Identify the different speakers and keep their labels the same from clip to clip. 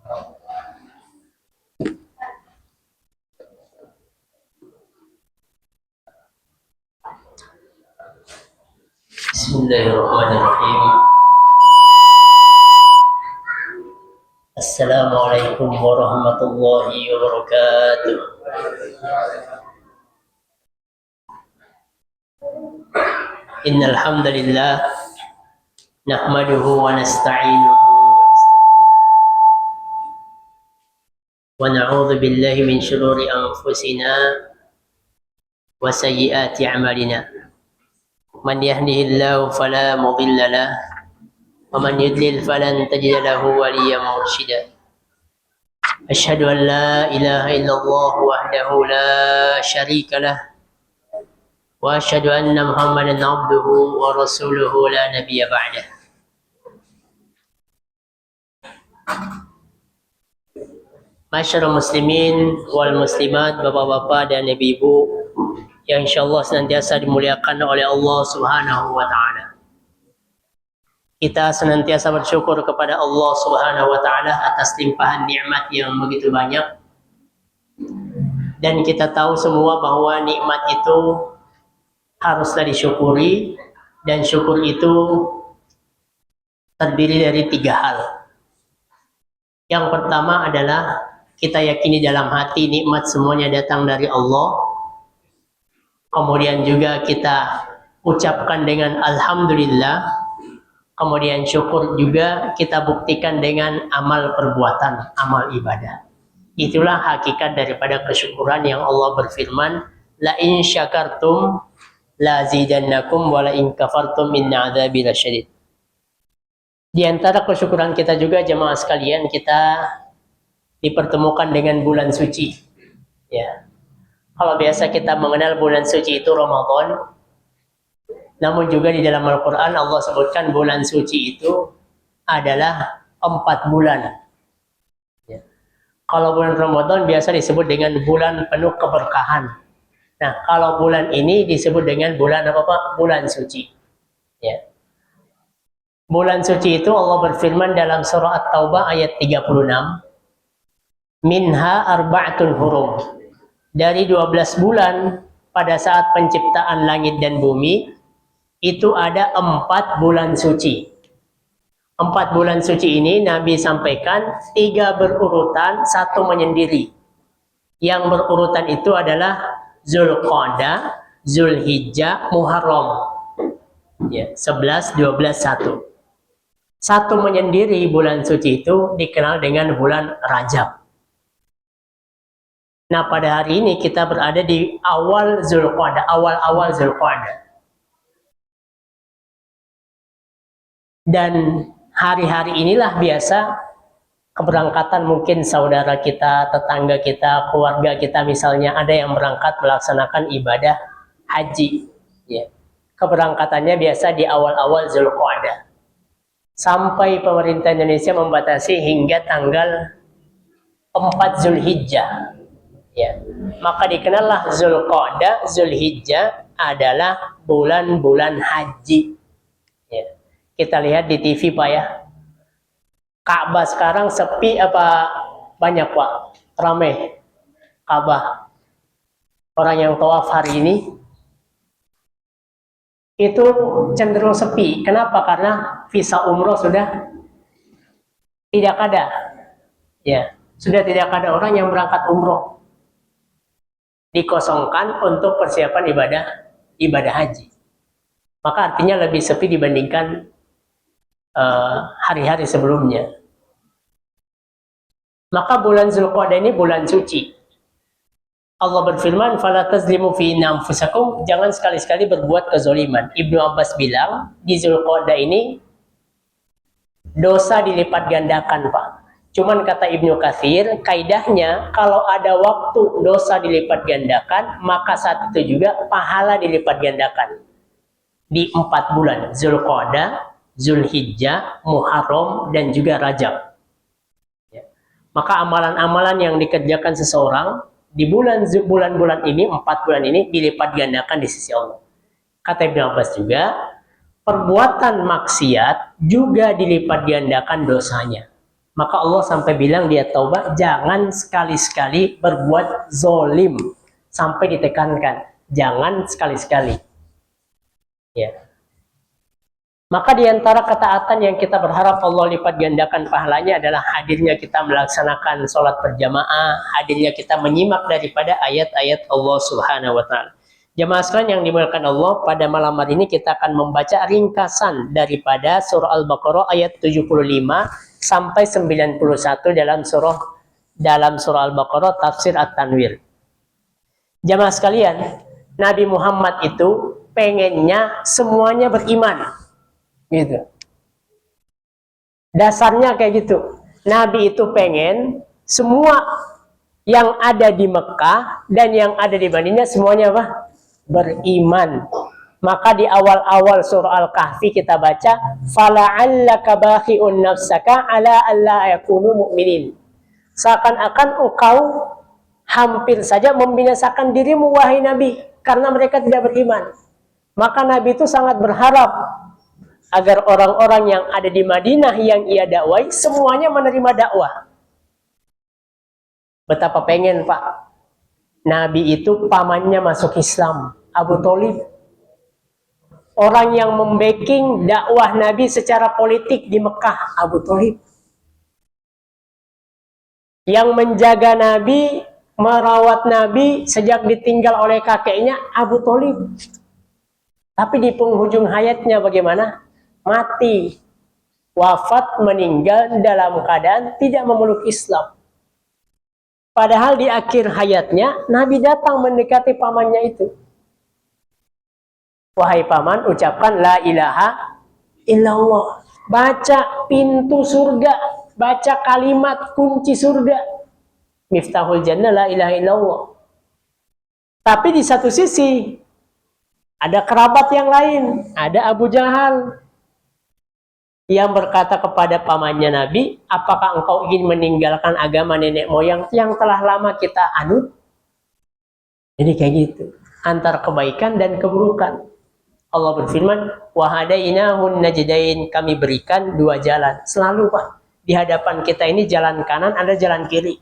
Speaker 1: Bismillahirrahmanirrahim. Assalamualaikum warahmatullahi wabarakatuh. Innal hamdalillah nahmaduhu wa nasta'inuhu wa nastaghfiruh wa na'udzu billahi min shururi anfusina wa sayyiati a'malina. Man yahdihillahu fala mudilla lahu wa man yudlil falan tajida lahu waliyyan mursyida. Asyhadu an la ilaha illallah wahdahu la syarika lah wa asyhadu anna Muhammadan abduhu wa rasuluhu la nabiyya ba'dah. Masyarul muslimin wal muslimat, bapak-bapak dan ibu-ibu yang insyaallah senantiasa dimuliakan oleh Allah Subhanahu wa taala. Kita senantiasa bersyukur kepada Allah Subhanahu wa taala atas limpahan nikmat yang begitu banyak. Dan kita tahu semua bahwa nikmat itu haruslah disyukuri, dan syukur itu terdiri dari 3 hal. Yang pertama adalah kita yakini dalam hati nikmat semuanya datang dari Allah. Kemudian juga kita ucapkan dengan alhamdulillah. Kemudian syukur juga kita buktikan dengan amal perbuatan, amal ibadah. Itulah hakikat daripada kesyukuran yang Allah berfirman, la in syakartum la zidannakum wa la in kafartum inna adzabi lasyadid. Di antara kesyukuran kita juga jemaah sekalian, kita dipertemukan dengan bulan suci. Ya. Kalau biasa kita mengenal bulan suci itu Ramadan, namun juga di dalam Al-Quran Allah sebutkan bulan suci itu adalah 4 bulan. Ya. Kalau bulan Ramadan biasa disebut dengan bulan penuh keberkahan. Nah, kalau bulan ini disebut dengan bulan apa Pak? Bulan suci. Ya. Bulan suci itu Allah berfirman dalam surah At-Taubah ayat 36. Minha arba'atun hurum. Dari 12 bulan pada saat penciptaan langit dan bumi, itu ada 4 bulan suci. 4 bulan suci ini Nabi sampaikan 3 berurutan, 1 menyendiri. Yang berurutan itu adalah Zulqa'dah, Zulhijjah, Muharram. Ya, 11, 12, 1. 1 menyendiri bulan suci itu dikenal dengan bulan Rajab. Nah, pada hari ini kita berada di awal Zulqa'dah, awal-awal Zulqa'dah. Dan hari-hari inilah biasa keberangkatan mungkin saudara kita, tetangga kita, keluarga kita misalnya ada yang berangkat melaksanakan ibadah haji. Ya. Keberangkatannya biasa di awal-awal Zulqa'dah. Sampai pemerintah Indonesia membatasi hingga tanggal 4 Zulhijjah. Ya. Maka dikenallah Zulqa'dah, Zulhijjah adalah bulan-bulan haji. Ya. Kita lihat di TV Pak ya. Ka'bah sekarang sepi apa banyak Pak? Ramai Ka'bah. Orang yang tawaf hari ini itu cenderung sepi. Kenapa? Karena visa umroh sudah tidak ada. Ya, sudah tidak ada orang yang berangkat umroh. Dikosongkan untuk persiapan ibadah haji. Maka artinya lebih sepi dibandingkan hari-hari sebelumnya. Maka bulan Zulqa'dah ini bulan suci. Allah berfirman, "Fala tazlimu fi anfusakum", jangan sekali-sekali berbuat kezaliman. Ibnu Abbas bilang, di Zulqa'dah ini dosa dilipat gandakan, Pak. Cuman kata Ibnu Katsir, kaidahnya kalau ada waktu dosa dilipat gandakan, maka saat itu juga pahala dilipat gandakan. Di 4 bulan, Zulqa'dah, Zulhijjah, Muharram, dan juga Rajab. Ya. Maka amalan-amalan yang dikerjakan seseorang di bulan-bulan ini, 4 bulan ini dilipat gandakan di sisi Allah. Kata Ibnu Abbas juga, perbuatan maksiat juga dilipat gandakan dosanya. Maka Allah sampai bilang dia Taubah, jangan sekali-sekali berbuat zolim. Sampai ditekankan, jangan sekali-sekali. Ya. Maka di antara ketaatan yang kita berharap Allah lipat gandakan pahalanya adalah hadirnya kita melaksanakan sholat berjamaah, hadirnya kita menyimak daripada ayat-ayat Allah Subhanahu wa Ta'ala. Jamaah sekalian yang dimuliakan Allah, pada malam hari ini kita akan membaca ringkasan daripada surah Al-Baqarah ayat 75 sampai 91 dalam surah Al-Baqarah tafsir At-Tanwir. Jamaah sekalian, Nabi Muhammad itu pengennya semuanya beriman. Gitu. Dasarnya kayak gitu. Nabi itu pengen semua yang ada di Mekah dan yang ada di Madinah semuanya apa? Beriman. Maka di awal-awal surah Al-Kahfi kita baca, fala'allaka bakhi'un nafsaka ala alla yakunu mu'minin. Seakan-akan engkau hampir saja membinasakan dirimu wahai Nabi karena mereka tidak beriman. Maka Nabi itu sangat berharap agar orang-orang yang ada di Madinah yang ia dakwai semuanya menerima dakwah. Betapa pengen Pak, Nabi itu pamannya masuk Islam, Abu Thalib. Orang yang membacking dakwah Nabi secara politik di Mekah, Abu Thalib. Yang menjaga Nabi, merawat Nabi sejak ditinggal oleh kakeknya, Abu Thalib. Tapi di penghujung hayatnya bagaimana? Mati, wafat, meninggal dalam keadaan tidak memeluk Islam. Padahal di akhir hayatnya Nabi datang mendekati pamannya itu. Wahai paman, ucapkan la ilaha illallah. Baca pintu surga, baca kalimat kunci surga. Miftahul jannah la ilaha illallah. Tapi di satu sisi ada kerabat yang lain, ada Abu Jahal yang berkata kepada pamannya Nabi, apakah engkau ingin meninggalkan agama nenek moyang yang telah lama kita anut? Jadi kayak gitu, antar kebaikan dan keburukan. Allah berfirman, wahadainahun najdain, kami berikan dua jalan. Selalu Pak, di hadapan kita ini jalan kanan, ada jalan kiri.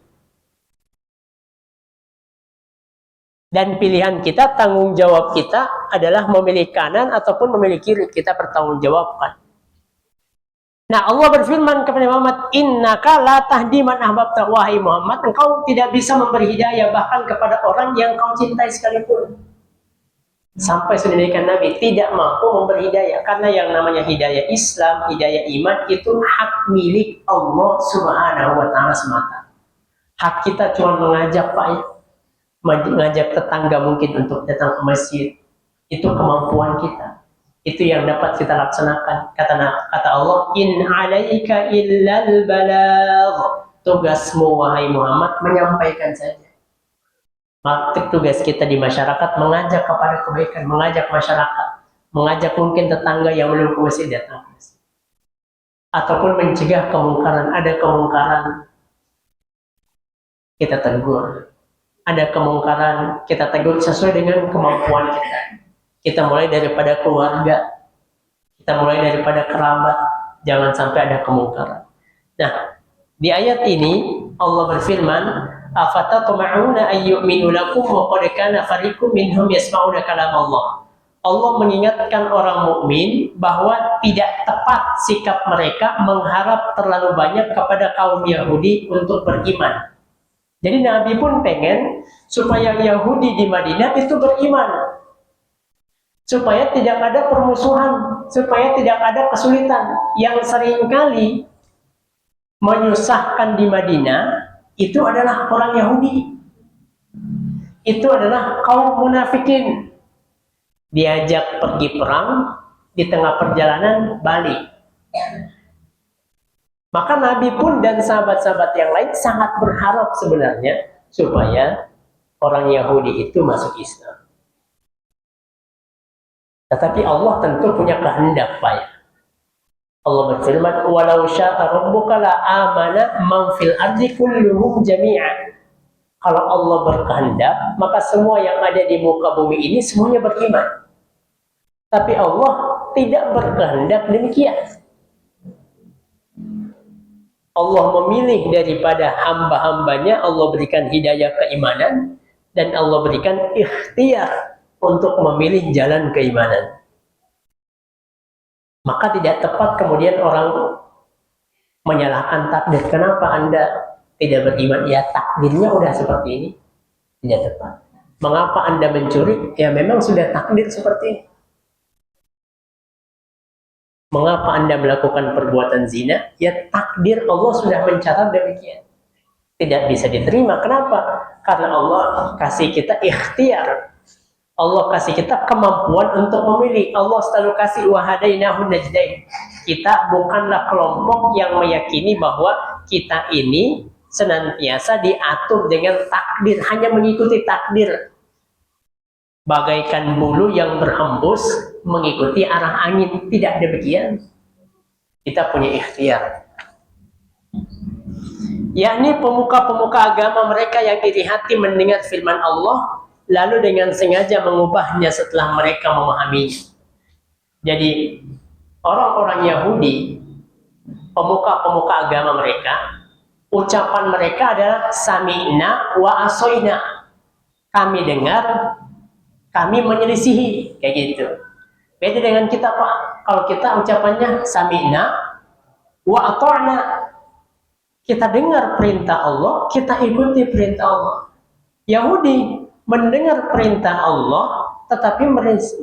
Speaker 1: Dan pilihan kita, tanggung jawab kita adalah memilih kanan ataupun memilih kiri. Kita bertanggungjawabkan. Nah, Allah berfirman kepada Muhammad, innaka la tahdi man ahbabta, wahai Muhammad, engkau tidak bisa memberi hidayah bahkan kepada orang yang kau cintai sekalipun. Sampai sedemikian Nabi tidak mampu memberi hidayah, karena yang namanya hidayah Islam, hidayah iman itu hak milik Allah Subhanahu wa Ta'ala semata. Hak kita cuma mengajak Pak ya, mengajak tetangga mungkin untuk datang ke masjid. Itu kemampuan kita. Itu yang dapat kita laksanakan. Kata Allah, in alaika illal balagh. Tugasmu wahai Muhammad menyampaikan saja. Maka tugas kita di masyarakat mengajak kepada kebaikan, mengajak masyarakat, mengajak mungkin tetangga yang belum ke masjid datang ke masjid. Ataupun mencegah kemungkaran. Ada kemungkaran, kita tegur. Ada kemungkaran, kita tegur sesuai dengan kemampuan kita. Kita mulai daripada keluarga, kita mulai daripada kerabat, jangan sampai ada kemungkaran. Nah, di ayat ini Allah berfirman, afatatma'una ayyu'minu lakum wa qad kana fariqum minhum yasma'una kalam Allah. Allah mengingatkan orang mukmin bahwa tidak tepat sikap mereka mengharap terlalu banyak kepada kaum Yahudi untuk beriman. Jadi Nabi pun pengen supaya Yahudi di Madinah itu beriman. Supaya tidak ada permusuhan, supaya tidak ada kesulitan yang seringkali menyusahkan di Madinah. Itu adalah orang Yahudi, itu adalah kaum munafikin. Diajak pergi perang, di tengah perjalanan balik. Maka Nabi pun dan sahabat-sahabat yang lain sangat berharap sebenarnya supaya orang Yahudi itu masuk Islam. Tetapi Allah tentu punya kehendak Pak ya. Allah berfirman, walau syaa rabbuka la amana man fil ardi kulluhum jami'an. Kalau Allah berkehendak, maka semua yang ada di muka bumi ini semuanya beriman. Tapi Allah tidak berkehendak demikian. Allah memilih daripada hamba-hambanya, Allah berikan hidayah keimanan, dan Allah berikan ikhtiar untuk memilih jalan keimanan. Maka tidak tepat kemudian orang menyalahkan takdir. Kenapa Anda tidak beriman? Ya takdirnya udah seperti ini. Tidak tepat. Mengapa Anda mencuri? Ya memang sudah takdir seperti ini. Mengapa Anda melakukan perbuatan zina? Ya takdir Allah sudah mencatat demikian. Tidak bisa diterima. Kenapa? Karena Allah kasih kita ikhtiar. Allah kasih kita kemampuan untuk memilih. Allah selalu kasih wahadainahun najdain. Kita bukanlah kelompok yang meyakini bahwa kita ini senantiasa diatur dengan takdir, hanya mengikuti takdir. Bagaikan bulu yang berhembus mengikuti arah angin. Tidak demikian. Kita punya ikhtiar. Yakni pemuka-pemuka agama mereka yang iri hati mendengar firman Allah, lalu dengan sengaja mengubahnya setelah mereka memahaminya. Jadi orang-orang Yahudi, pemuka-pemuka agama mereka, ucapan mereka adalah sami'na wa asoina. Kami dengar, kami menyelisihi, kayak gitu. Beda dengan kita, Pak. Kalau kita ucapannya sami'na wa ata'na. Kita dengar perintah Allah, kita ikuti perintah Allah. Yahudi mendengar perintah Allah, tetapi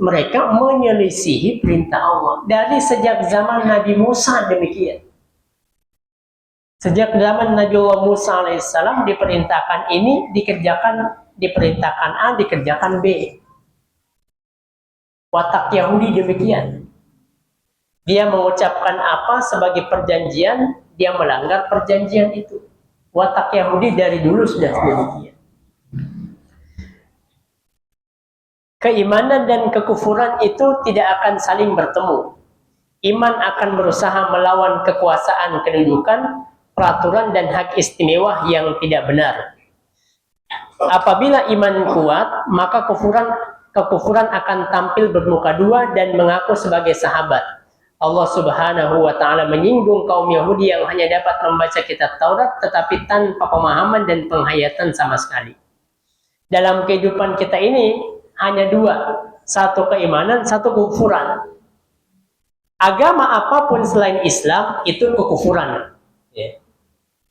Speaker 1: mereka menyelisihi perintah Allah. Dari sejak zaman Nabi Musa demikian. Sejak zaman Nabi Allah Musa alaihissalam diperintahkan ini dikerjakan, diperintahkan A dikerjakan B. Watak Yahudi demikian. Dia mengucapkan apa sebagai perjanjian, dia melanggar perjanjian itu. Watak Yahudi dari dulu sudah demikian. Keimanan dan kekufuran itu tidak akan saling bertemu. Iman akan berusaha melawan kekuasaan kedudukan, peraturan dan hak istimewa yang tidak benar. Apabila iman kuat, maka kekufuran akan tampil bermuka dua dan mengaku sebagai sahabat. Allah Subhanahu wa Ta'ala menyinggung kaum Yahudi yang hanya dapat membaca kitab Taurat tetapi tanpa pemahaman dan penghayatan sama sekali. Dalam kehidupan kita ini hanya dua, satu keimanan, satu kekufuran. Agama apapun selain Islam itu kekufuran. Ya.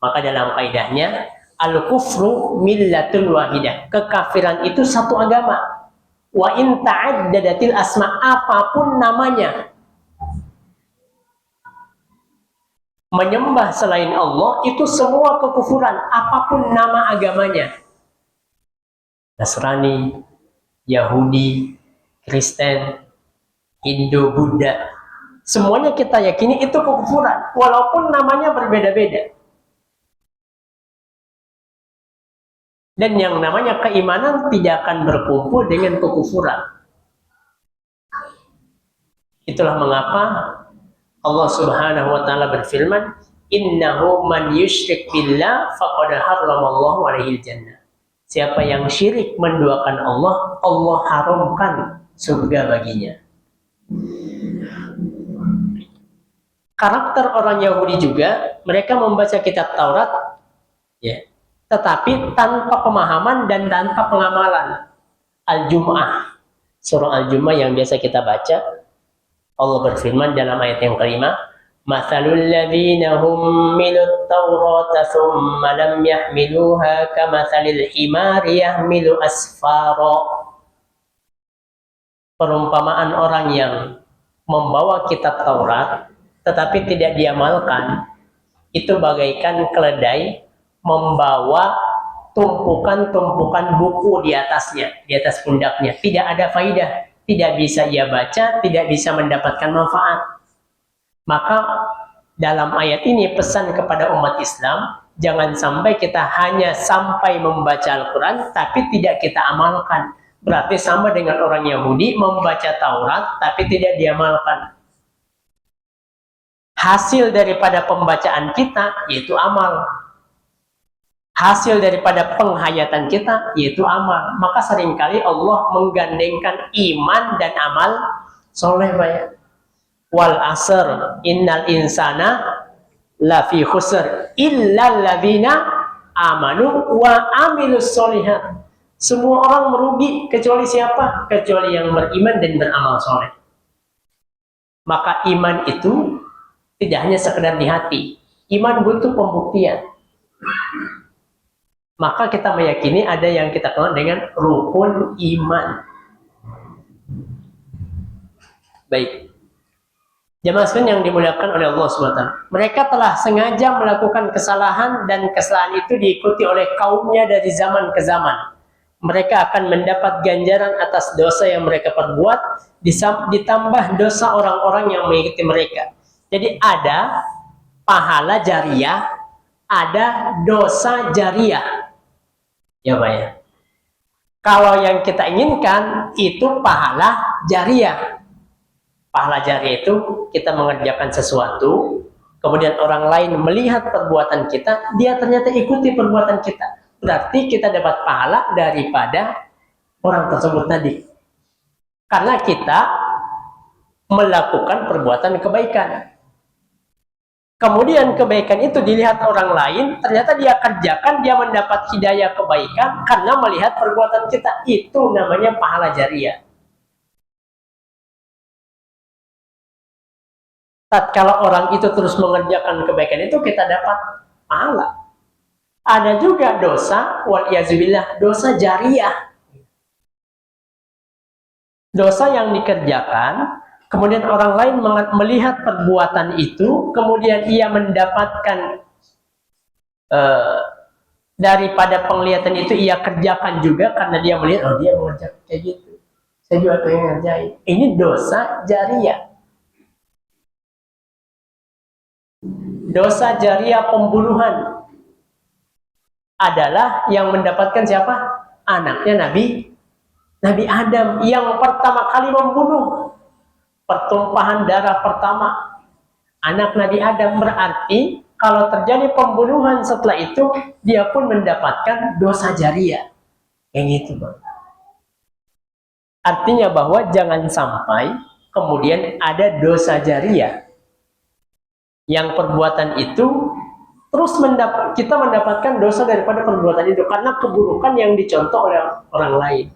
Speaker 1: Maka dalam kaidahnya al-kufru millatul wahidah. Kekafiran itu satu agama. Wa in ta'addadatil asma, apapun namanya. Menyembah selain Allah itu semua kekufuran, apapun nama agamanya. Nasrani, Yahudi, Kristen, Hindu, Buddha, semuanya kita yakini itu kekufuran, walaupun namanya berbeda-beda. Dan yang namanya keimanan tidak akan berkumpul dengan kekufuran. Itulah mengapa Allah Subhanahu wa Ta'ala berfirman, innahu man yusyrik billah faqad harramallahu alaihi jannah. Siapa yang syirik menduakan Allah, Allah haramkan surga baginya. Karakter orang Yahudi juga, mereka membaca kitab Taurat, ya, tetapi tanpa pemahaman dan tanpa pengamalan. Al-Jum'ah, surah Al-Jum'ah yang biasa kita baca, Allah berfirman dalam ayat yang kelima, "Matsalul ladzina hummilut Taurata tsumma lam yahmiluha kamatsalil himari yahmilu asfara." Perumpamaan orang yang membawa kitab Taurat tetapi tidak diamalkan itu bagaikan keledai membawa tumpukan-tumpukan buku di atasnya, di atas pundaknya. Tidak ada faidah. Tidak bisa ia baca, tidak bisa mendapatkan manfaat. Maka dalam ayat ini pesan kepada umat Islam, jangan sampai kita hanya sampai membaca Al-Quran, tapi tidak kita amalkan. Berarti sama dengan orang Yahudi membaca Taurat, tapi tidak diamalkan. Hasil daripada pembacaan kita, yaitu amal. Hasil daripada penghayatan kita yaitu amal. Maka seringkali Allah menggandengkan iman dan amal soleh. Wal asr innal insana lafi khusr illa alladzina amanu wa amilus solihat. Semua orang merugi kecuali siapa? Kecuali yang beriman dan beramal soleh. Maka iman itu tidak hanya sekedar di hati. Iman butuh pembuktian. Maka kita meyakini ada yang kita kenal dengan rukun iman. Baik. Jamaah sekalian yang dimuliakan oleh Allah SWT. Mereka telah sengaja melakukan kesalahan dan kesalahan itu diikuti oleh kaumnya dari zaman ke zaman. Mereka akan mendapat ganjaran atas dosa yang mereka perbuat, ditambah dosa orang-orang yang mengikuti mereka. Jadi ada pahala jariah, ada dosa jariah. Ya Pak ya. Kalau yang kita inginkan itu pahala jariah. Pahala jariah itu kita mengerjakan sesuatu, kemudian orang lain melihat perbuatan kita, dia ternyata ikuti perbuatan kita. Berarti kita dapat pahala daripada orang tersebut tadi. Karena kita melakukan perbuatan kebaikan. Kemudian kebaikan itu dilihat orang lain, ternyata dia kerjakan, dia mendapat hidayah kebaikan karena melihat perbuatan kita. Itu namanya pahala jariah. Tatkala orang itu terus mengerjakan kebaikan itu, kita dapat pahala. Ada juga dosa, wal-iyazubillah, dosa jariah. Dosa yang dikerjakan, kemudian orang lain melihat perbuatan itu, kemudian ia mendapatkan daripada penglihatan itu, ia kerjakan juga karena dia melihat, oh dia mengerjakan kayak gitu. Saya juga pengen ngerjain. Ini dosa jariah. Dosa jariah pembunuhan adalah yang mendapatkan siapa? Anaknya Nabi Adam yang pertama kali membunuh. Pertumpahan darah pertama anak Nabi Adam, berarti kalau terjadi pembunuhan setelah itu dia pun mendapatkan dosa jariah. Yang gitu, Bang. Artinya bahwa jangan sampai kemudian ada dosa jariah yang perbuatan itu terus kita mendapatkan dosa daripada perbuatan itu karena keburukan yang dicontoh oleh orang lain.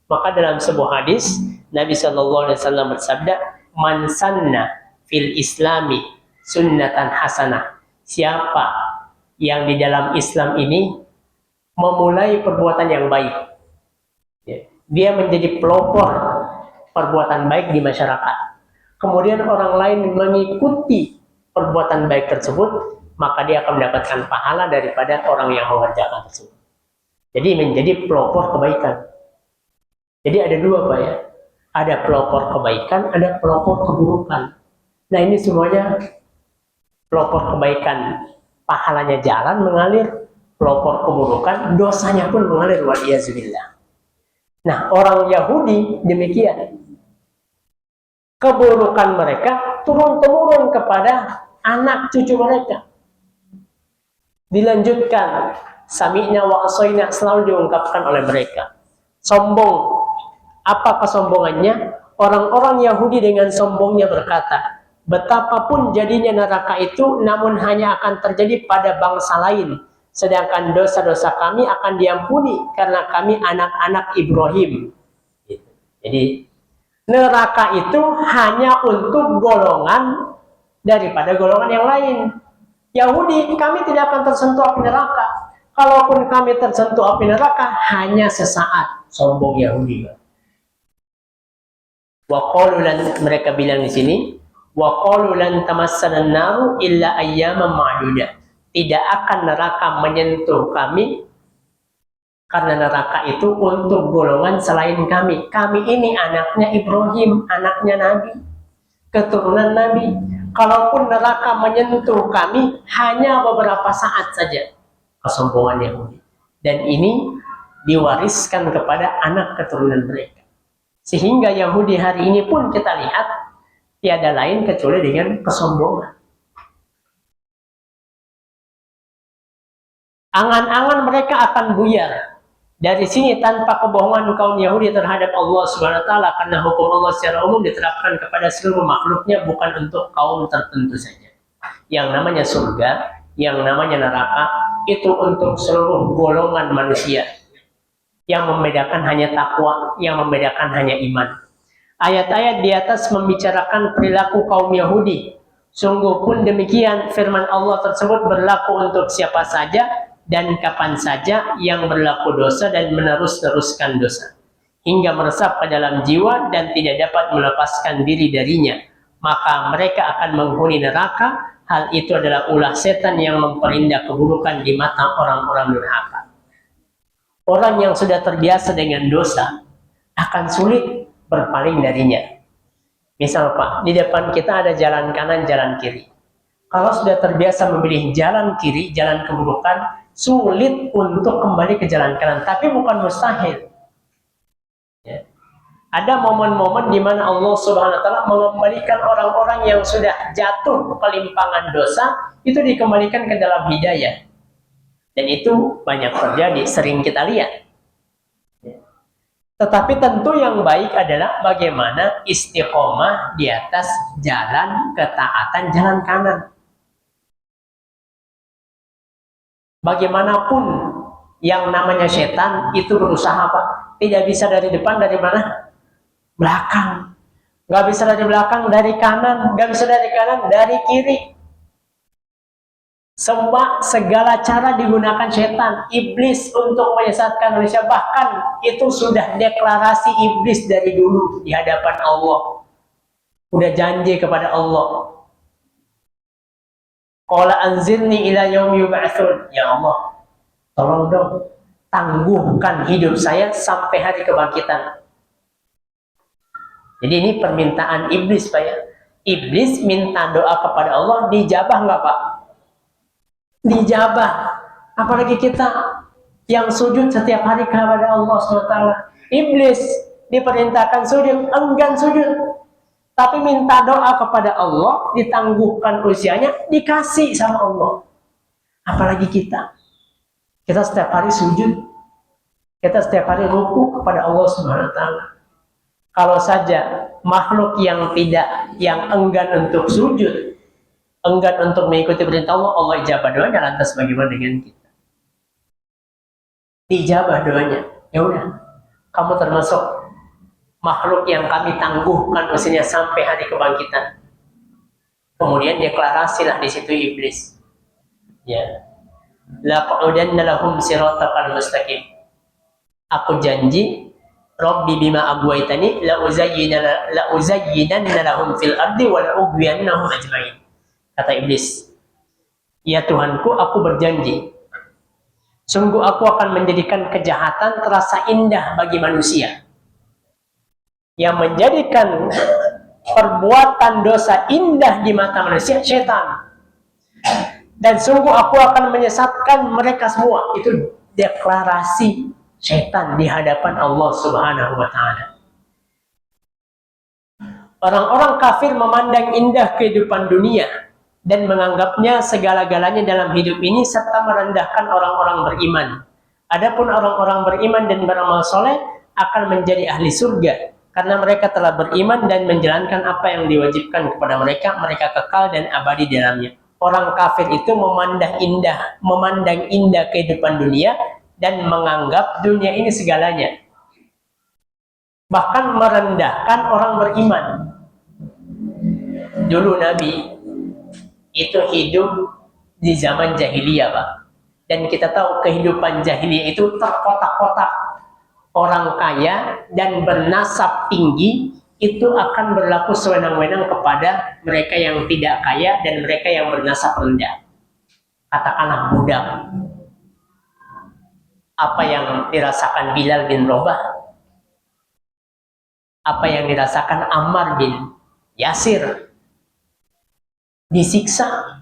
Speaker 1: Maka dalam sebuah hadis Nabi SAW bersabda, "Man sanna fil islami sunnatan hasanah." Siapa yang di dalam Islam ini memulai perbuatan yang baik, dia menjadi pelopor perbuatan baik di masyarakat. Kemudian orang lain mengikuti perbuatan baik tersebut, maka dia akan mendapatkan pahala daripada orang yang mengerjakan tersebut. Jadi menjadi pelopor kebaikan. Jadi ada dua, Pak ya. Ada pelopor kebaikan, ada pelopor keburukan. Nah ini semuanya pelopor kebaikan, pahalanya jalan mengalir, pelopor keburukan, dosanya pun mengalir, waliyazubillah. Nah orang Yahudi demikian. Keburukan mereka turun-temurun kepada anak cucu mereka. Dilanjutkan, sami'na wa asoina, selalu diungkapkan oleh mereka. Sombong. Apa kesombongannya? Orang-orang Yahudi dengan sombongnya berkata, betapapun jadinya neraka itu, namun hanya akan terjadi pada bangsa lain. Sedangkan dosa-dosa kami akan diampuni karena kami anak-anak Ibrahim. Jadi neraka itu hanya untuk golongan daripada golongan yang lain. Yahudi, kami tidak akan tersentuh api neraka. Kalaupun kami tersentuh api neraka, hanya sesaat. Sombong Yahudi. Waqalulan, mereka bilang di sini, waqalulan tamassanan naru illa ayyaman ma'dudah. Tidak akan neraka menyentuh kami karena neraka itu untuk golongan selain kami. Kami ini anaknya Ibrahim, anaknya Nabi, keturunan Nabi. Kalaupun neraka menyentuh kami, hanya beberapa saat saja. Kesombongan Yahudi. Dan ini diwariskan kepada anak keturunan mereka. Sehingga Yahudi hari ini pun kita lihat, tiada lain kecuali dengan kesombongan. Angan-angan mereka akan buyar. Dari sini tanpa kebohongan kaum Yahudi terhadap Allah SWT, karena hukum Allah secara umum diterapkan kepada seluruh makhluknya, bukan untuk kaum tertentu saja. yang namanya surga, yang namanya neraka, itu untuk seluruh golongan manusia. Yang membedakan hanya takwa, yang membedakan hanya iman. Ayat-ayat di atas membicarakan perilaku kaum Yahudi. Sungguh pun demikian, firman Allah tersebut berlaku untuk siapa saja dan kapan saja yang berlaku dosa dan menerus-teruskan dosa, hingga meresap ke dalam jiwa dan tidak dapat melepaskan diri darinya. Maka mereka akan menghuni neraka. Hal itu adalah ulah setan yang memperindah keburukan di mata orang-orang durhaka. Orang yang sudah terbiasa dengan dosa akan sulit berpaling darinya. Misal Pak, di depan kita ada jalan kanan, jalan kiri. Kalau sudah terbiasa memilih jalan kiri, jalan keburukan, sulit untuk kembali ke jalan kanan. Tapi bukan mustahil. Ya. Ada momen-momen di mana Allah Subhanahu wa Ta'ala mengembalikan orang-orang yang sudah jatuh kelimpangan dosa, itu dikembalikan ke dalam hidayah. Dan itu banyak terjadi, sering kita lihat. Tetapi tentu yang baik adalah bagaimana istiqomah di atas jalan ketaatan, jalan kanan. Bagaimanapun yang namanya setan itu berusaha Pak, tidak bisa dari depan, dari mana? Belakang. Nggak bisa dari belakang, dari kanan. Nggak bisa dari kanan, dari kiri. Segala cara digunakan setan, iblis untuk menyesatkan manusia. Bahkan itu sudah deklarasi iblis dari dulu di hadapan Allah. Udah janji kepada Allah. Qala anzirni ila yaumi yub'atsun. Ya Allah, tolong dong tangguhkan hidup saya sampai hari kebangkitan. Jadi ini permintaan iblis Pak ya. Iblis minta doa kepada Allah, dijabah nggak Pak? Dijabah. Apalagi kita yang sujud setiap hari kepada Allah SWT. Iblis diperintahkan sujud, enggan sujud. Tapi minta doa kepada Allah, ditangguhkan usianya, dikasih sama Allah. Apalagi kita. Kita setiap hari sujud. Kita setiap hari ruku kepada Allah SWT. Kalau saja makhluk yang enggan untuk sujud, enggan untuk mengikuti perintah Allah, Allah ijabah doanya, lantas bagaimana dengan kita? Dijabah doanya, ya udah, kamu termasuk makhluk yang kami tangguhkan usianya sampai hari kebangkitan. Kemudian deklarasilah di situ iblis, ya, laq'udanna lahum siratal mustaqim. Aku janji, Rabbi bima agwaitani la uzayyinanna lahum fil ardi wa la ughwiyannahum ajma'in. Kata iblis, ya Tuhanku, aku berjanji, sungguh aku akan menjadikan kejahatan terasa indah bagi manusia. Yang menjadikan perbuatan dosa indah di mata manusia, setan. Dan sungguh aku akan menyesatkan mereka semua. Itu deklarasi setan di hadapan Allah Subhanahu wa Ta'ala. Orang-orang kafir memandang indah kehidupan dunia dan menganggapnya segala-galanya dalam hidup ini, serta merendahkan orang-orang beriman. Adapun orang-orang beriman dan beramal soleh akan menjadi ahli surga karena mereka telah beriman dan menjalankan apa yang diwajibkan kepada mereka, mereka kekal dan abadi dalamnya. Orang kafir itu memandang indah kehidupan dunia dan menganggap dunia ini segalanya. Bahkan merendahkan orang beriman. Dulu Nabi itu hidup di zaman jahiliyah Pak. Dan kita tahu kehidupan jahiliyah itu terkotak-kotak. Orang kaya dan bernasab tinggi itu akan berlaku sewenang-wenang kepada mereka yang tidak kaya dan mereka yang bernasab rendah. Katakanlah budak. Apa yang dirasakan Bilal bin Rabah, apa yang dirasakan Ammar bin Yasir, disiksa.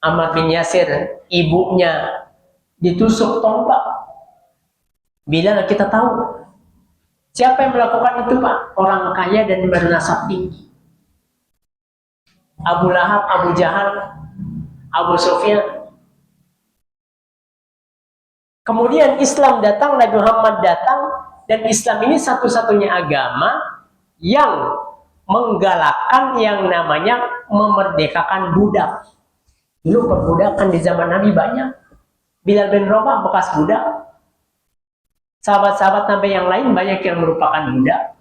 Speaker 1: Ammar bin Yasir, ibunya ditusuk tombak. Bilal kita tahu. Siapa yang melakukan itu Pak? Orang kaya dan bernasab tinggi. Abu Lahab, Abu Jahal, Abu Sufyan. Kemudian Islam datang, Nabi Muhammad datang, dan Islam ini satu-satunya agama yang menggalakkan yang namanya memerdekakan budak. Dulu perbudakan di zaman Nabi banyak. Bilal bin Rabah bekas budak. Sahabat-sahabat Nabi yang lain banyak yang merupakan budak.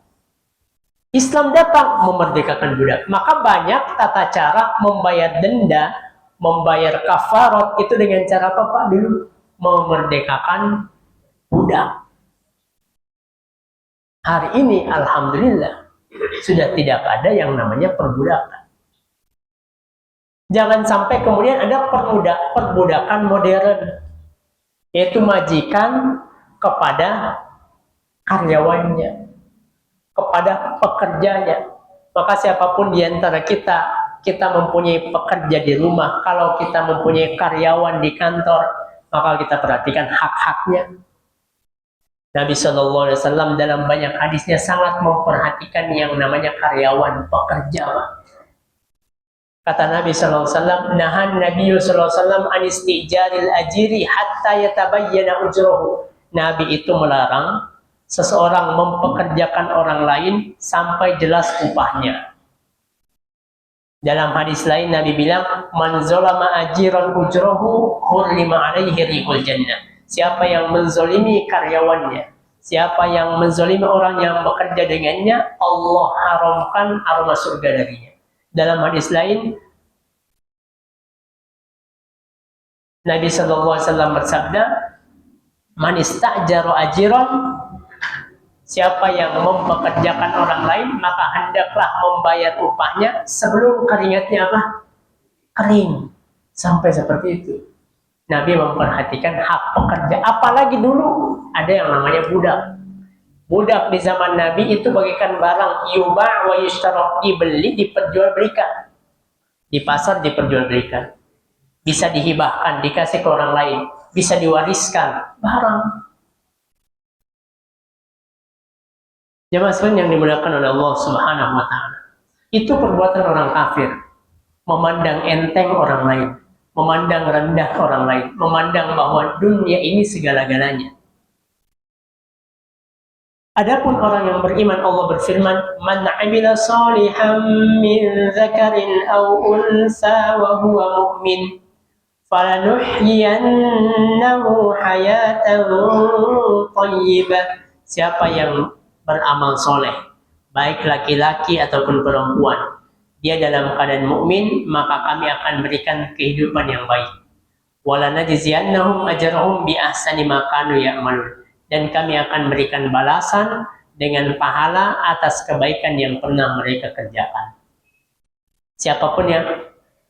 Speaker 1: Islam datang memerdekakan budak. Maka banyak tata cara membayar denda, membayar kafarat itu dengan cara apa Pak dulu? Memerdekakan budak. Hari ini alhamdulillah sudah tidak ada yang namanya perbudakan. Jangan sampai kemudian ada perbudakan modern, yaitu majikan kepada karyawannya, kepada pekerjanya. Maka siapapun di antara kita mempunyai pekerja di rumah, kalau kita mempunyai karyawan di kantor, maka kita perhatikan hak-haknya. Nabi SAW dalam banyak hadisnya sangat memperhatikan yang namanya karyawan, pekerja. Kata Nabi SAW, nahan Nabi SAW anistijaril ajiri hatta yatabayyana ujrohu. Nabi itu melarang seseorang mempekerjakan orang lain sampai jelas upahnya. Dalam hadis lain Nabi bilang, man zalama ajiran ujrohu hurrima alaihi rihul jannah. Siapa yang menzolimi karyawannya, siapa yang menzolimi orang yang bekerja dengannya, Allah haramkan aroma surga darinya. Dalam hadis lain, Nabi SAW bersabda, man istajaro ajiran, siapa yang mempekerjakan orang lain, maka hendaklah membayar upahnya sebelum keringatnya apa? Kering. Sampai seperti itu. Nabi memperhatikan hak pekerja. Apalagi dulu ada yang namanya budak. Budak di zaman Nabi itu bagaikan barang yuba' wa yushtara, dibeli, diperjualbelikan. Di pasar diperjualbelikan. Bisa dihibahkan, dikasih ke orang lain, bisa diwariskan, barang. Jemaah sekalian yang dimuliakan oleh Allah Subhanahu wa taala. Itu perbuatan orang kafir, memandang enteng orang lain, memandang rendah orang lain, memandang bahwa dunia ini segala-galanya. Adapun orang yang beriman, Allah berfirman, "Man 'amila shalihan min dzakarin aw unsa wa huwa mu'min, falanuhyiyannahu hayatan thayyibah." Siapa yang beramal soleh, baik laki-laki ataupun perempuan, dia dalam keadaan mukmin, maka kami akan berikan kehidupan yang baik. Walanajziyannahum ajrahum bi ahsani ma kanu ya'malun. Dan kami akan berikan balasan dengan pahala atas kebaikan yang pernah mereka kerjakan. Siapapun yang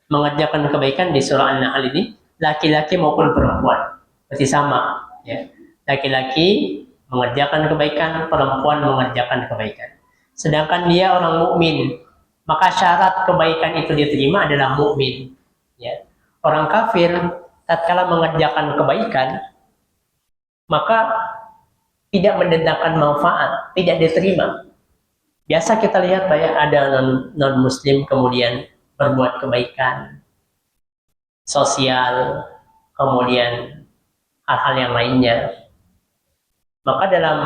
Speaker 1: mengerjakan kebaikan di surah An-Nahl ini, laki-laki maupun perempuan, berarti sama. Ya. Laki-laki mengerjakan kebaikan, perempuan mengerjakan kebaikan. Sedangkan dia orang mukmin, maka syarat kebaikan itu diterima adalah mukmin. Ya. Orang kafir, tatkala mengerjakan kebaikan, maka tidak mendatangkan manfaat, tidak diterima. Biasa kita lihat ya, ada non-muslim kemudian berbuat kebaikan sosial, kemudian hal-hal yang lainnya. Maka dalam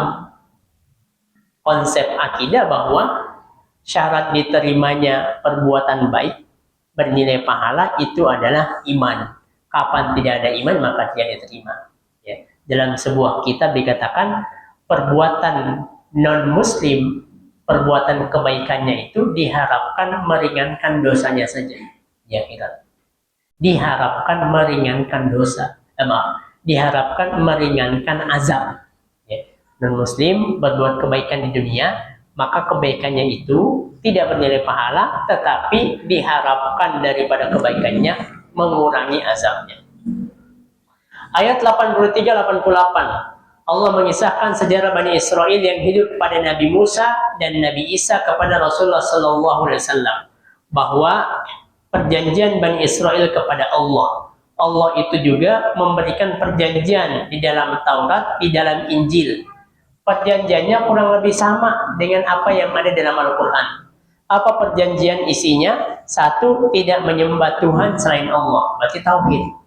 Speaker 1: konsep akidah bahwa syarat diterimanya perbuatan baik bernilai pahala itu adalah iman. Kapan tidak ada iman maka tidak diterima. Ya. Dalam sebuah kitab dikatakan perbuatan non-muslim, perbuatan kebaikannya itu diharapkan meringankan dosanya saja. Ya, kira. Diharapkan meringankan dosa. Diharapkan meringankan azab. Ya. Non-muslim berbuat kebaikan di dunia, maka kebaikannya itu tidak bernilai pahala, tetapi diharapkan daripada kebaikannya mengurangi azabnya. Ayat 83-88, Allah mengisahkan sejarah Bani Israel yang hidup pada Nabi Musa dan Nabi Isa kepada Rasulullah SAW, bahwa perjanjian Bani Israel kepada Allah, Allah itu juga memberikan perjanjian di dalam Taurat, di dalam Injil. Perjanjiannya kurang lebih sama dengan apa yang ada dalam Al-Quran. Apa perjanjian isinya? Satu, tidak menyembah Tuhan selain Allah, berarti tauhid.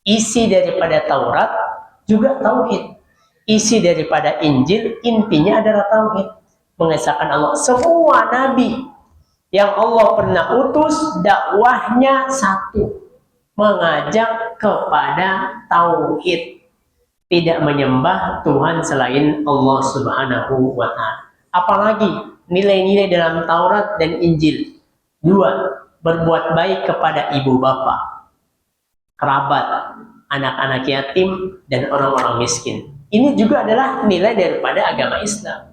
Speaker 1: Isi daripada Taurat juga tauhid. Isi daripada Injil intinya adalah tauhid. Mengesahkan Allah. Semua nabi yang Allah pernah utus dakwahnya satu. mengajak kepada tauhid, tidak menyembah Tuhan selain Allah Subhanahu wa Ta'ala. Apalagi nilai-nilai dalam Taurat dan Injil. 2, berbuat baik kepada ibu bapak, kerabat, anak-anak yatim, dan orang-orang miskin. Ini juga adalah nilai daripada agama Islam,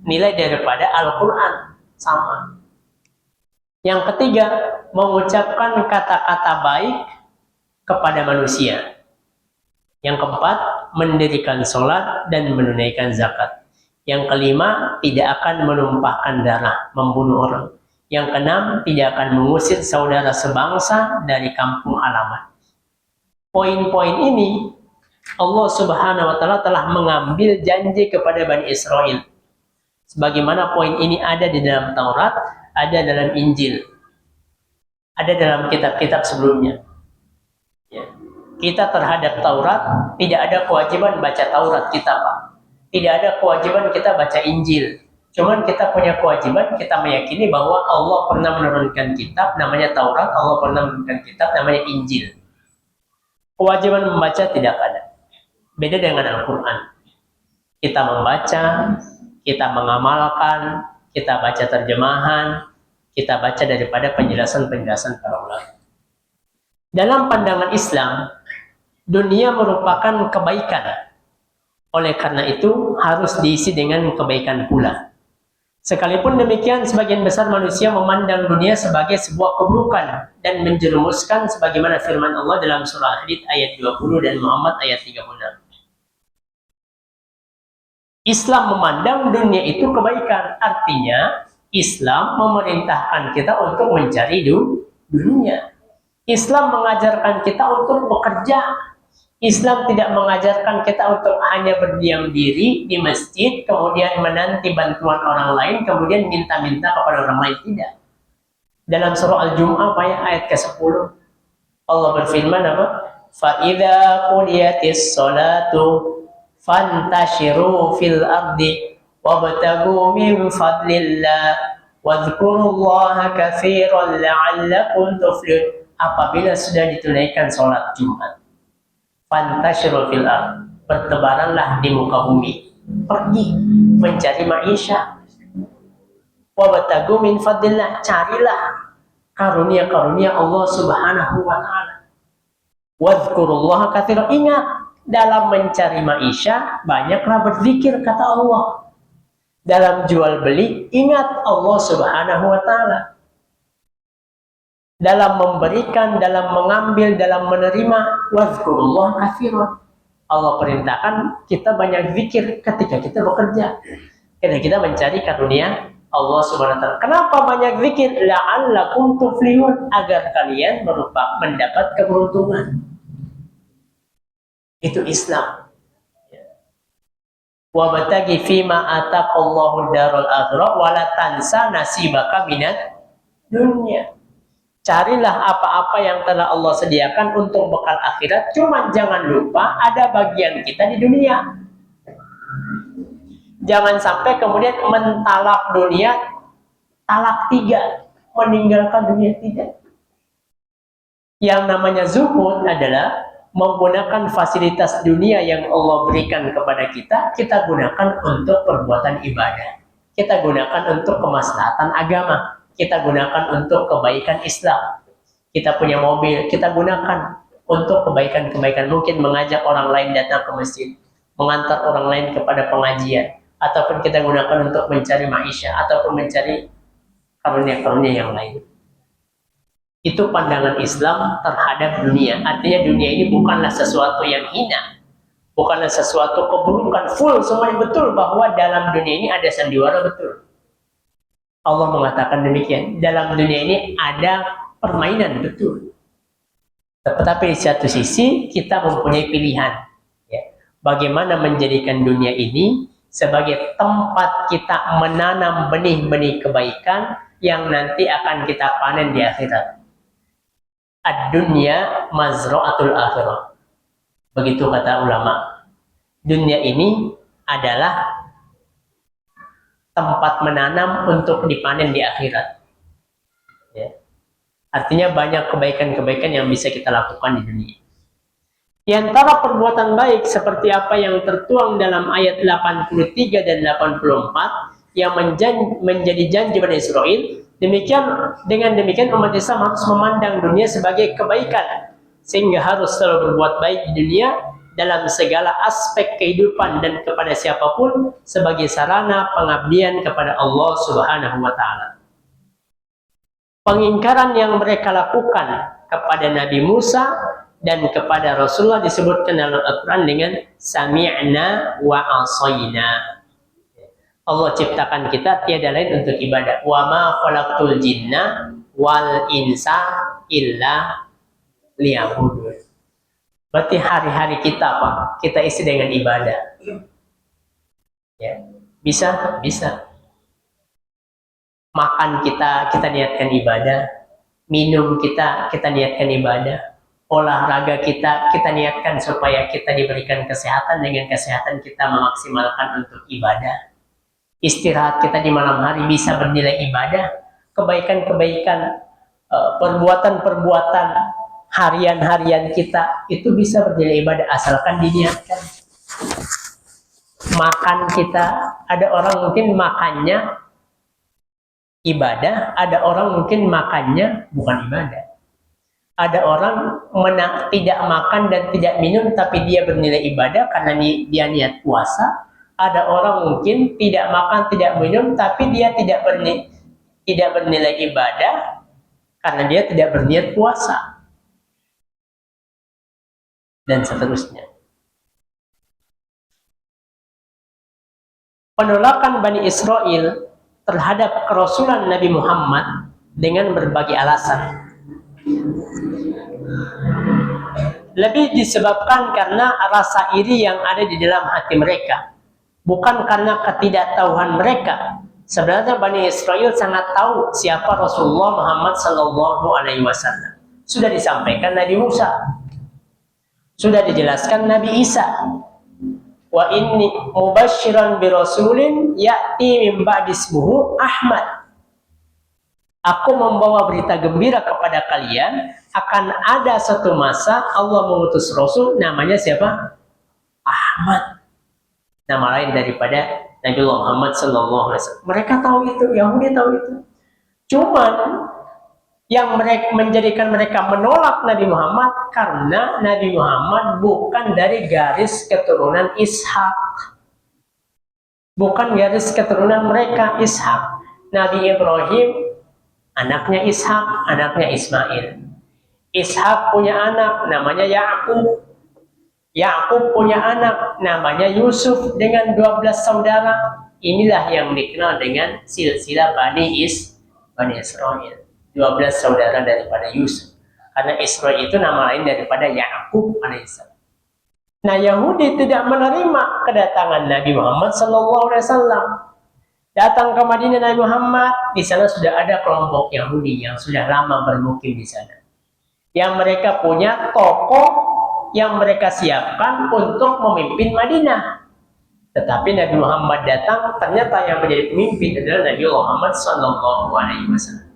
Speaker 1: nilai daripada Al-Quran. Sama. Yang ketiga, mengucapkan kata-kata baik kepada manusia. Yang keempat, mendirikan sholat dan menunaikan zakat. Yang kelima, tidak akan menumpahkan darah, membunuh orang. Yang keenam, tidak akan mengusir saudara sebangsa dari kampung halaman. Poin-poin ini, Allah Subhanahu wa Ta'ala telah mengambil janji kepada Bani Israel. Sebagaimana poin ini ada di dalam Taurat, ada dalam Injil, ada dalam kitab-kitab sebelumnya. Ya. Kita terhadap Taurat tidak ada kewajiban baca Taurat kita, Pak. Tidak ada kewajiban kita baca Injil. Cuman kita punya kewajiban, kita meyakini bahwa Allah pernah menurunkan kitab namanya Taurat, Allah pernah menurunkan kitab namanya Injil. Kewajiban membaca tidak ada. Beda dengan Al-Quran. Kita membaca, kita mengamalkan, kita baca terjemahan, kita baca daripada penjelasan-penjelasan para ulama. Dalam pandangan Islam, dunia merupakan kebaikan. Oleh karena itu, harus diisi dengan kebaikan pula. Sekalipun demikian, sebagian besar manusia memandang dunia sebagai sebuah keburukan dan menjerumuskan sebagaimana firman Allah dalam surah Hadid ayat 20 dan Muhammad ayat 36. Islam memandang dunia itu kebaikan. Artinya, Islam memerintahkan kita untuk mencari dunia. Islam mengajarkan kita untuk bekerja. Islam tidak mengajarkan kita untuk hanya berdiam diri di masjid, kemudian menanti bantuan orang lain, kemudian minta-minta kepada orang lain. Tidak. Dalam surah Al-Jum'ah ayat ke-10, Allah berfirman apa? فَإِذَا قُضِيَتِ الصَّلَاةُ فَانْتَشِرُوا فِي الْأَرْضِ وَابْتَغُوا مِنْ فَضْلِ اللَّهِ وَاذْكُرُوا اللَّهَ كَثِيرًا لَعَلَّكُمْ تُفْلِحُونَ. Apabila sudah ditunaikan sholat Jumat, fantashiru fil ard, bertebaranlah di muka bumi, pergi mencari maisha. Wabtagu min fadlillah, carilah karunia-karunia Allah Subhanahu wa Ta'ala. Wadhkurullaha katsiran, ingat dalam mencari maisha banyaklah berzikir kata Allah. Dalam jual beli ingat Allah Subhanahu wa Ta'ala. Dalam memberikan, dalam mengambil, dalam menerima, wazkurullah katsiran. Allah perintahkan kita banyak zikir ketika kita bekerja, ketika kita mencari karunia Allah Subhanahu wa Ta'ala. Kenapa banyak zikir? La'allakum tuflihun, agar kalian mendapat keberuntungan. Itu Islam. Wa bataghi fima ataqallahu darul akhirah wa la tansa nasibaka minad dunya. Carilah apa-apa yang telah Allah sediakan untuk bekal akhirat. Cuma jangan lupa ada bagian kita di dunia. Jangan sampai kemudian mentalak dunia, talak 3, meninggalkan dunia, tidak. Yang namanya zuhud adalah menggunakan fasilitas dunia yang Allah berikan kepada kita, kita gunakan untuk perbuatan ibadah. Kita gunakan untuk kemaslahatan agama. Kita gunakan untuk kebaikan Islam. Kita punya mobil, kita gunakan untuk kebaikan-kebaikan. Mungkin mengajak orang lain datang ke masjid, mengantar orang lain kepada pengajian, ataupun kita gunakan untuk mencari maisha, ataupun mencari karunia-karunia yang lain. Itu pandangan Islam terhadap dunia. Artinya dunia ini bukanlah sesuatu yang hina, bukanlah sesuatu keburukan, full semuanya betul bahwa dalam dunia ini ada sandiwara, betul. Allah mengatakan demikian. Dalam dunia ini ada permainan, betul. Tetapi di satu sisi kita mempunyai pilihan, ya. Bagaimana menjadikan dunia ini sebagai tempat kita menanam benih-benih kebaikan yang nanti akan kita panen di akhirat. Ad-dunya mazra'atul akhirah. Begitu kata ulama. Dunia ini adalah tempat menanam untuk dipanen di akhirat. Ya. Artinya banyak kebaikan-kebaikan yang bisa kita lakukan di dunia. Di antara perbuatan baik seperti apa yang tertuang dalam ayat 83 dan 84 yang menjadi janji Bani Israel, dengan demikian umat Islam harus memandang dunia sebagai kebaikan, sehingga harus selalu berbuat baik di dunia dalam segala aspek kehidupan dan kepada siapapun sebagai sarana pengabdian kepada Allah Subhanahu wa taala. Pengingkaran yang mereka lakukan kepada Nabi Musa dan kepada Rasulullah disebutkan dalam Al-Quran dengan sami'na wa asayna. Allah ciptakan kita tiada lain untuk ibadah. Wa ma khalaqtul jinna wal insa illa liya'budun. Berarti hari-hari kita apa? Kita isi dengan ibadah. Ya, bisa. Makan kita niatkan ibadah. Minum kita niatkan ibadah. Olahraga kita niatkan supaya kita diberikan kesehatan. Dengan kesehatan kita memaksimalkan untuk ibadah. Istirahat kita di malam hari bisa bernilai ibadah. Kebaikan-kebaikan, perbuatan-perbuatan harian-harian kita itu bisa bernilai ibadah asalkan diniatkan. Makan kita, ada orang mungkin makannya ibadah, ada orang mungkin makannya bukan ibadah. Ada orang tidak makan dan tidak minum tapi dia bernilai ibadah karena dia niat puasa. Ada orang mungkin tidak makan, tidak minum tapi dia tidak bernilai ibadah karena dia tidak berniat puasa. Dan seterusnya. Penolakan Bani Israel terhadap kerasulan Nabi Muhammad dengan berbagai alasan. Lebih disebabkan karena rasa iri yang ada di dalam hati mereka, bukan karena ketidaktahuan mereka. Sebenarnya Bani Israel sangat tahu siapa Rasulullah Muhammad SAW. Sudah disampaikan Nabi Musa, sudah dijelaskan Nabi Isa. Wa inni mubasyiran bi rasulin ya'ti min ba'di ismuhu Ahmad. Aku membawa berita gembira kepada kalian, akan ada satu masa Allah mengutus Rasul namanya siapa? Ahmad. Nama lain daripada Nabi Muhammad SAW. Mereka tahu itu, Yahudi tahu itu. Cuman yang menjadikan mereka menolak Nabi Muhammad karena Nabi Muhammad bukan dari garis keturunan Ishak. Bukan garis keturunan mereka Ishak. Nabi Ibrahim anaknya Ishak, anaknya Ismail. Ishak punya anak namanya Yakub. Yakub punya anak namanya Yusuf dengan 12 saudara. Inilah yang dikenal dengan silsilah Bani Israel. 12 saudara daripada Yusuf. Karena Israel itu nama lain daripada Yakub alaihissalam. Nah, Yahudi tidak menerima kedatangan Nabi Muhammad SAW. Datang ke Madinah Nabi Muhammad, di sana sudah ada kelompok Yahudi yang sudah lama bermukim di sana. Yang mereka punya tokoh yang mereka siapkan untuk memimpin Madinah. Tetapi Nabi Muhammad datang, ternyata yang menjadi pemimpin adalah Nabi Muhammad SAW.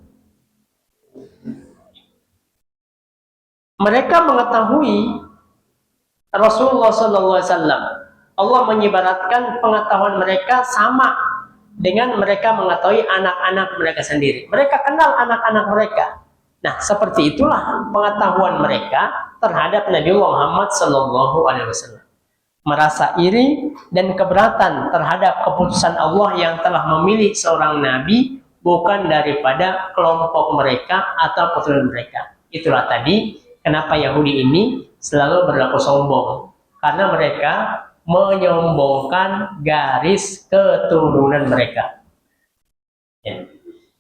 Speaker 1: Mereka mengetahui Rasulullah SAW. Allah menyibaratkan pengetahuan mereka sama dengan mereka mengetahui anak-anak mereka sendiri. Mereka kenal anak-anak mereka. Nah, seperti itulah pengetahuan mereka terhadap Nabi Muhammad SAW. Merasa iri dan keberatan terhadap keputusan Allah yang telah memilih seorang nabi bukan daripada kelompok mereka atau keturunan mereka. Itulah tadi kenapa Yahudi ini selalu berlaku sombong. Karena mereka menyombongkan garis keturunan mereka. Ya.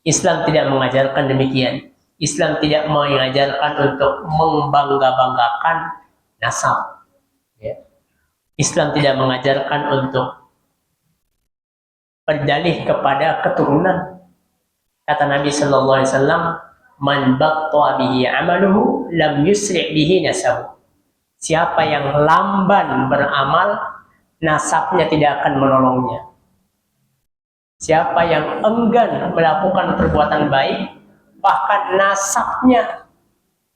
Speaker 1: Islam tidak mengajarkan demikian. Islam tidak mengajarkan untuk membangga-banggakan nasab. Ya. Islam tidak mengajarkan untuk berdalih kepada keturunan. Kata Nabi Sallallahu Alaihi Wasallam, "Man batta bihi amaluhu, lam yusri' bihi nasabu." Siapa yang lamban beramal, nasabnya tidak akan menolongnya. Siapa yang enggan melakukan perbuatan baik, bahkan nasabnya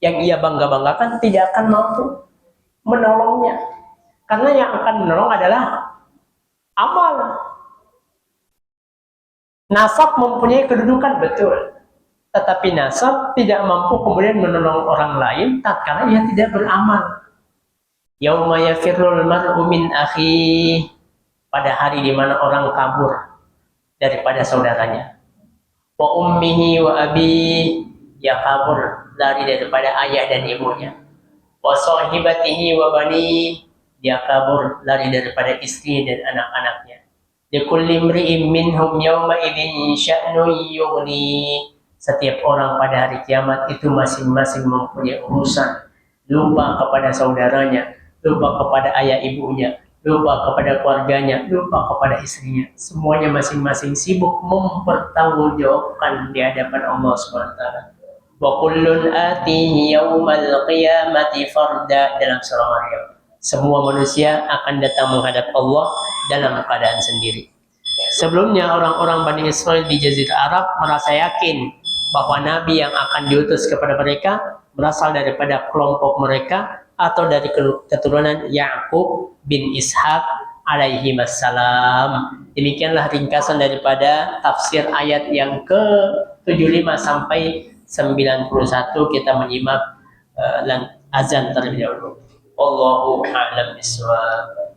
Speaker 1: yang ia bangga-banggakan tidak akan mampu menolongnya. Karena yang akan menolong adalah amal. Nasab mempunyai kedudukan betul, tetapi nasab tidak mampu kemudian menolong orang lain tatkala ia tidak beramal. Yauma yafirrul mar'u min akhi, pada hari di mana orang kabur daripada saudaranya. Wa ummihi wa abi, ia kabur lari daripada ayah dan ibunya. Wa sahibatihi wa bani, dia kabur lari daripada istri dan anak-anaknya. Likulli imri'in minhum yawma idzin sya'nun yughni, setiap orang pada hari kiamat itu masing-masing mempunyai urusan, lupa kepada saudaranya, lupa kepada ayah ibunya, lupa kepada keluarganya, lupa kepada istrinya. Semuanya masing-masing sibuk mempertanggungjawabkan di hadapan Allah SWT. Wa kullun atihi yaumal qiyamati farda, dalam surah Maryam. Semua manusia akan datang menghadap Allah dalam keadaan sendiri. Sebelumnya orang-orang Bani Israel di Jazirah Arab merasa yakin bahwa Nabi yang akan diutus kepada mereka berasal daripada kelompok mereka atau dari keturunan Ya'qub bin Ishak alaihi wassalam. Demikianlah ringkasan daripada tafsir ayat yang ke-75 sampai 91. Kita menyimak azan terlebih dahulu. Wallahu a'lam bishawab.